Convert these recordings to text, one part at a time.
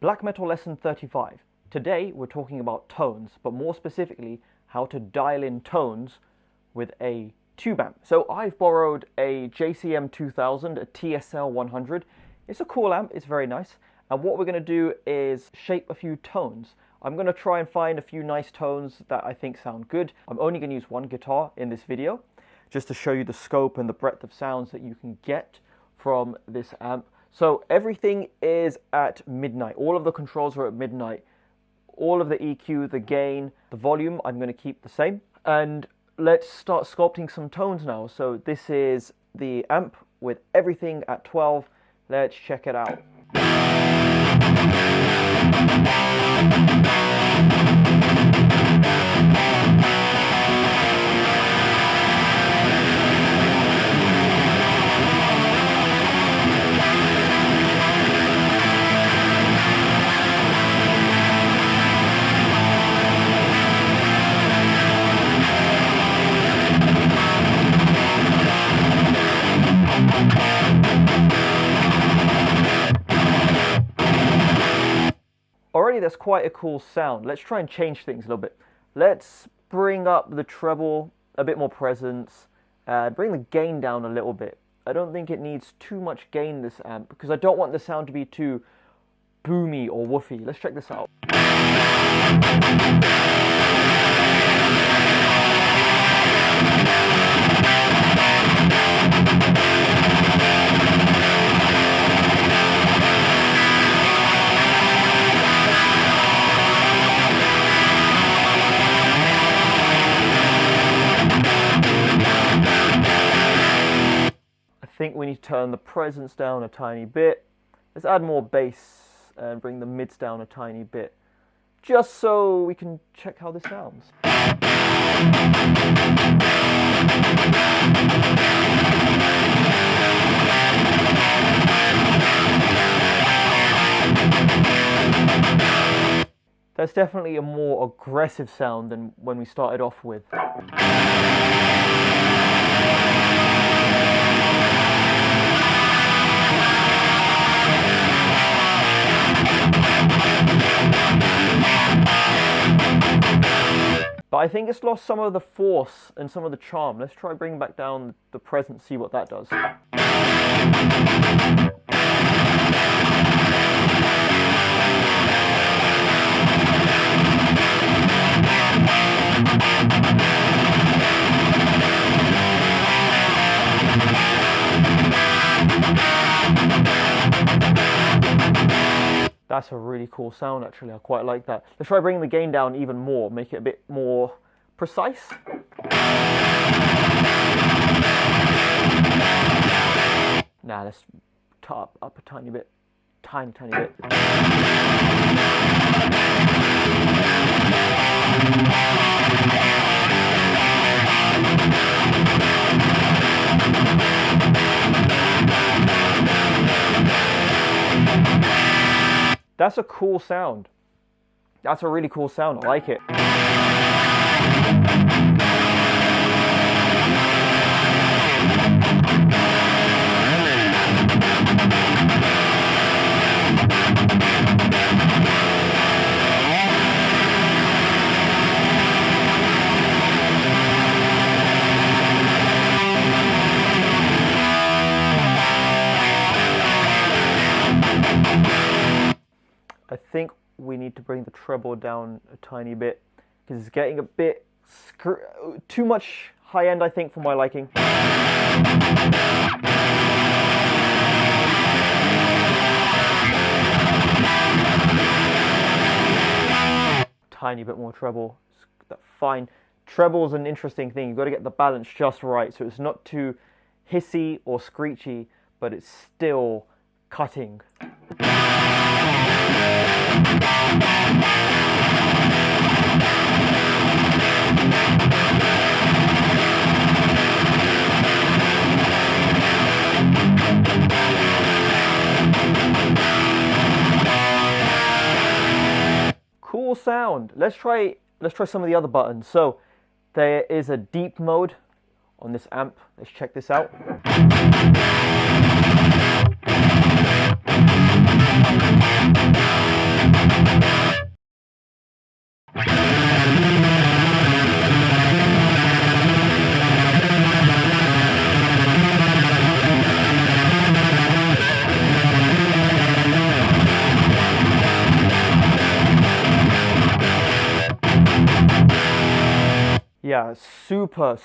Black Metal Lesson 35. Today we're talking about tones, but more specifically how to dial in tones with a tube amp. So I've borrowed a JCM 2000, a TSL 100. It's a cool amp, it's very nice. And what we're going to do is shape a few tones. I'm going to try and find a few nice tones that I think sound good. I'm only going to use one guitar in this video, just to show you the scope and the breadth of sounds that you can get from this amp. So everything is at midnight. All of the controls are at midnight. All of the EQ, the gain, the volume, I'm going to keep the same. And let's start sculpting some tones now. So this is the amp with everything at 12. Let's check it out. Already that's quite a cool sound. Let's try and change things a little bit. Let's bring up the treble, a bit more presence, and bring the gain down a little bit. I don't think it needs too much gain, this amp, because I don't want the sound to be too boomy or woofy. Let's check this out. I think we need to turn the presence down a tiny bit. Let's add more bass and bring the mids down a tiny bit, just so we can check how this sounds. That's definitely a more aggressive sound than when we started off with. But I think it's lost some of the force and some of the charm. Let's try bringing back down the presence, see what that does. That's a really cool sound, actually. I quite like that. Let's try bringing the gain down even more, make it a bit more precise. Nah, let's top up a tiny bit. Tiny bit. That's a cool sound. That's a really cool sound. I like it. I think we need to bring the treble down a tiny bit because it's getting a bit too much high end, I think, for my liking. Tiny bit more treble. That fine. Treble is an interesting thing. You've got to get the balance just right, so it's not too hissy or screechy, but it's still cutting. Cool sound. Let's try some of the other buttons. So there is a deep mode on this amp. Let's check this out. yeah, super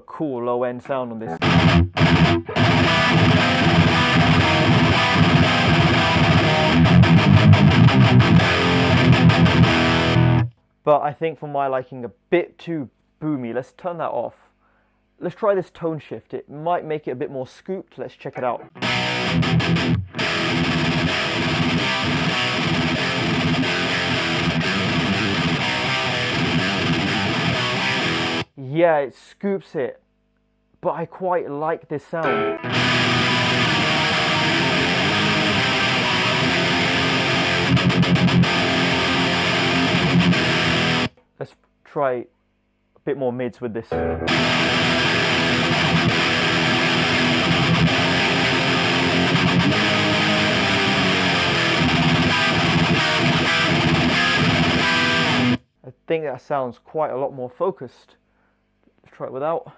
cool low end sound on this. But I think for my liking, a bit too boomy. Let's turn that off. Let's try this tone shift. It might make it a bit more scooped. Let's check it out. Yeah, it scoops it, but I quite like this sound. Let's try a bit more mids with this. I think that sounds quite a lot more focused. Let's try it without.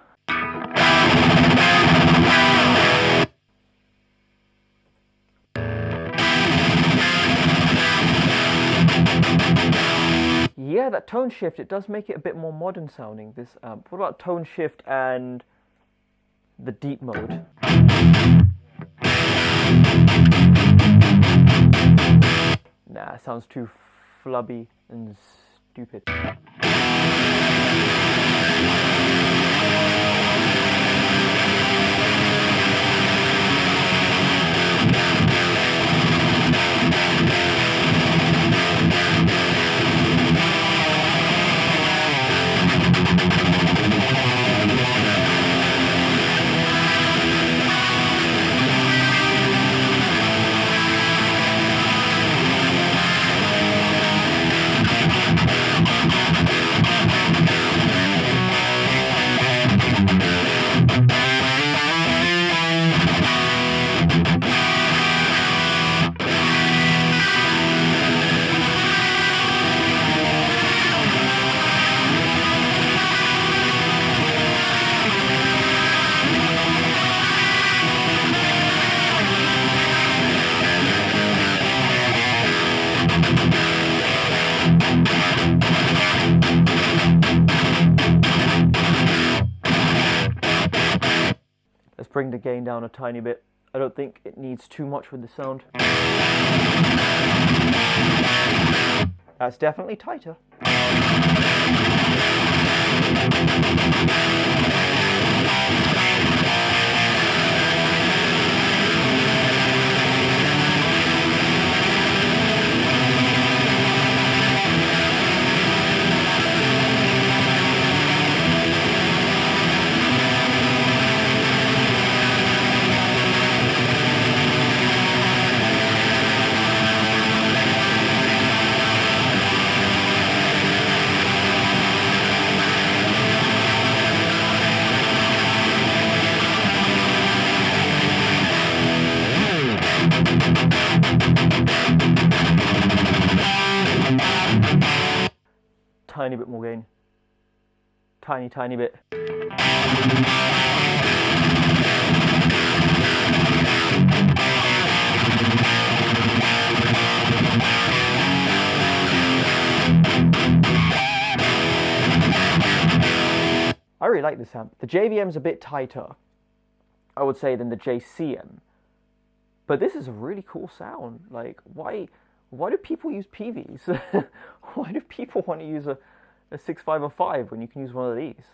Yeah, that tone shift, it does make it a bit more modern sounding, this amp. What about tone shift and the deep mode? Nah, it sounds too flubby and stupid. Let's bring the gain down a tiny bit. I don't think it needs too much with the sound. That's definitely tighter. Tiny bit more gain. Tiny bit. I really like this amp. The JVM's a bit tighter, I would say, than the JCM. But this is a really cool sound. Like, why do people use PVs? Why do people want to use a 6505 when you can use one of these?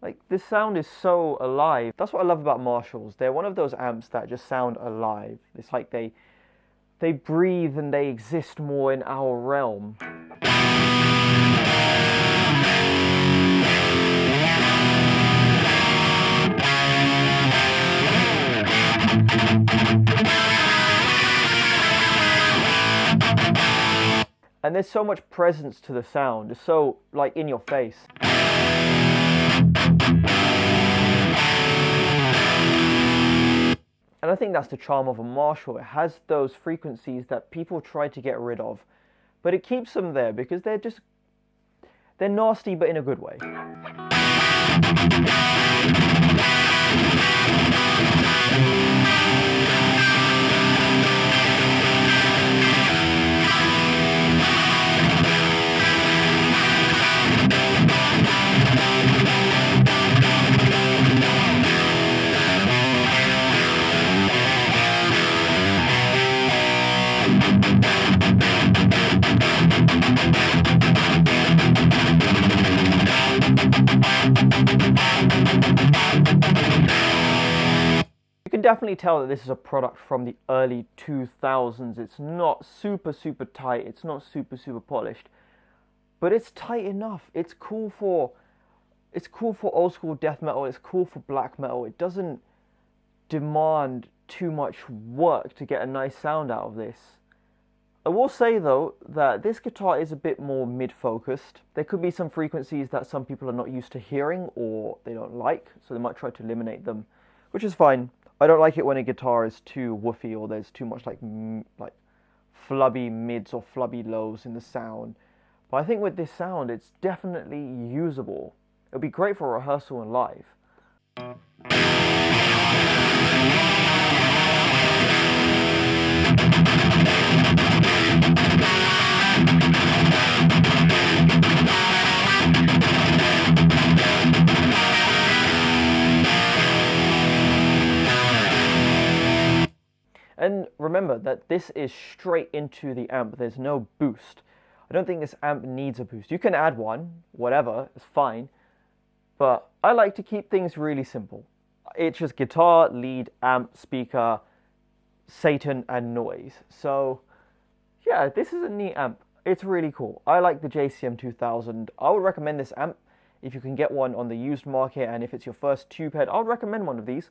Like, this sound is so alive. That's what I love about Marshalls. They're one of those amps that just sound alive. It's like they breathe and they exist more in our realm. And there's so much presence to the sound. It's so, like, in your face. And I think that's the charm of a Marshall. It has those frequencies that people try to get rid of, but it keeps them there because they're nasty, but in a good way. definitely tell that this is a product from the early 2000s. It's not super tight, it's not super polished, but it's tight enough. It's cool for old school death metal, it's cool for black metal. It doesn't demand too much work to get a nice sound out of this. I will say though that this guitar is a bit more mid-focused. There could be some frequencies that some people are not used to hearing or they don't like, so they might try to eliminate them, which is fine. I don't like it when a guitar is too woofy or there's too much like flubby mids or flubby lows in the sound. But I think with this sound, it's definitely usable. It'll be great for rehearsal and live. And remember that this is straight into the amp. There's no boost. I don't think this amp needs a boost. You can add one, whatever, it's fine. But I like to keep things really simple. It's just guitar, lead, amp, speaker, Satan, and noise. So yeah, this is a neat amp. It's really cool. I like the JCM 2000. I would recommend this amp if you can get one on the used market, and if it's your first tube head, I would recommend one of these.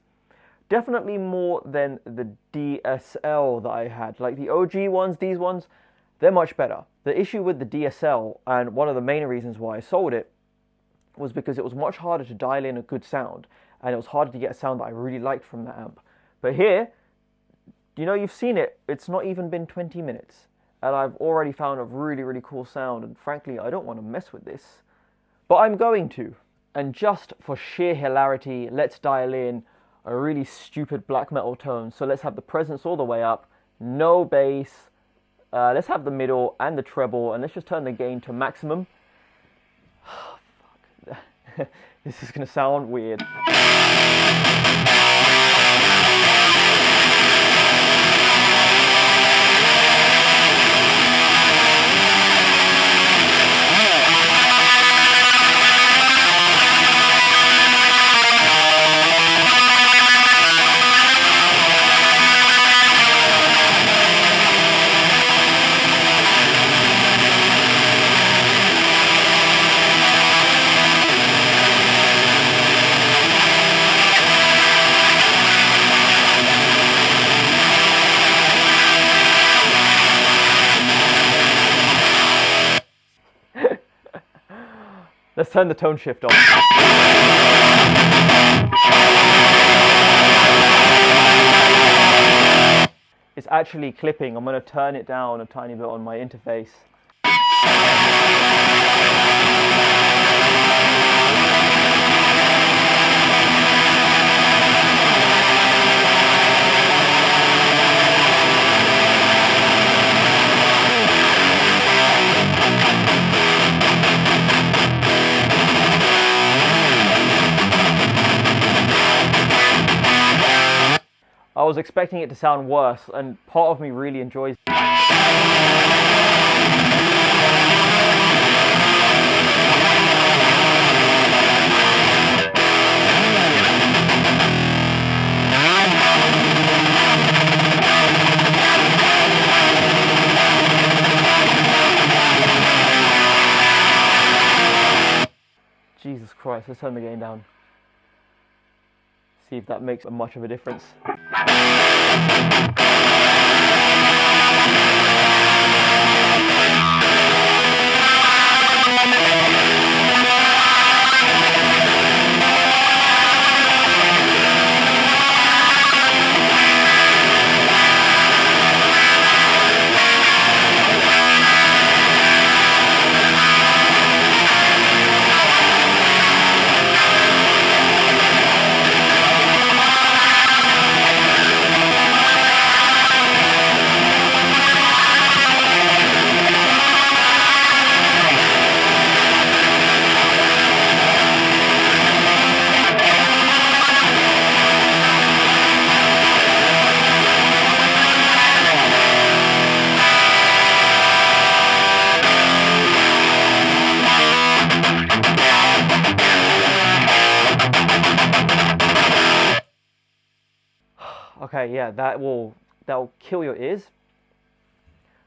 Definitely more than the DSL that I had. Like the OG ones, these ones, they're much better. The issue with the DSL, and one of the main reasons why I sold it, was because it was much harder to dial in a good sound, and it was harder to get a sound that I really liked from the amp. But here, you know, you've seen it, it's not even been 20 minutes, and I've already found a really cool sound, and frankly, I don't want to mess with this. But I'm going to. And just for sheer hilarity, let's dial in a really stupid black metal tone. So let's have the presence all the way up, no bass, let's have the middle and the treble, and let's just turn the gain to maximum. Oh, fuck. This is going to sound weird. Let's turn the tone shift on. It's actually clipping. I'm going to turn it down a tiny bit on my interface. I was expecting it to sound worse, and part of me really enjoys it. Jesus Christ, let's turn the gain down. See if that makes much of a difference. Okay, yeah, that'll kill your ears.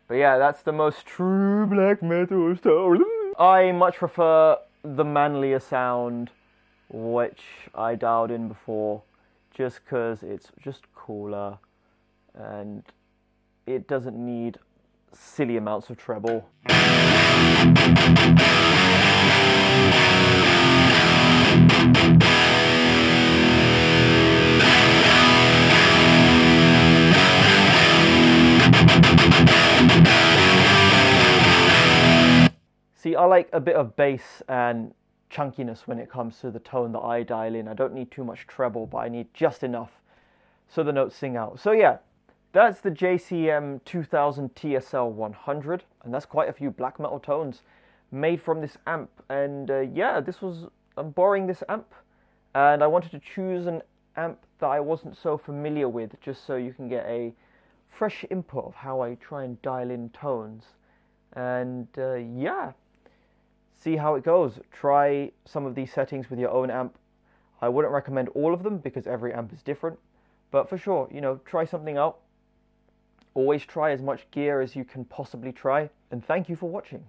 But yeah, that's the most true black metal style. I much prefer the manlier sound, which I dialed in before, just because it's just cooler and it doesn't need silly amounts of treble. See, I like a bit of bass and chunkiness when it comes to the tone that I dial in. I don't need too much treble, but I need just enough so the notes sing out. So yeah, that's the JCM 2000 TSL 100, and that's quite a few black metal tones made from this amp. And yeah, I'm borrowing this amp, and I wanted to choose an amp that I wasn't so familiar with, just so you can get a fresh input of how I try and dial in tones. And yeah, see how it goes. Try some of these settings with your own amp. I wouldn't recommend all of them because every amp is different, but for sure, try something out. Always try as much gear as you can possibly try, and thank you for watching.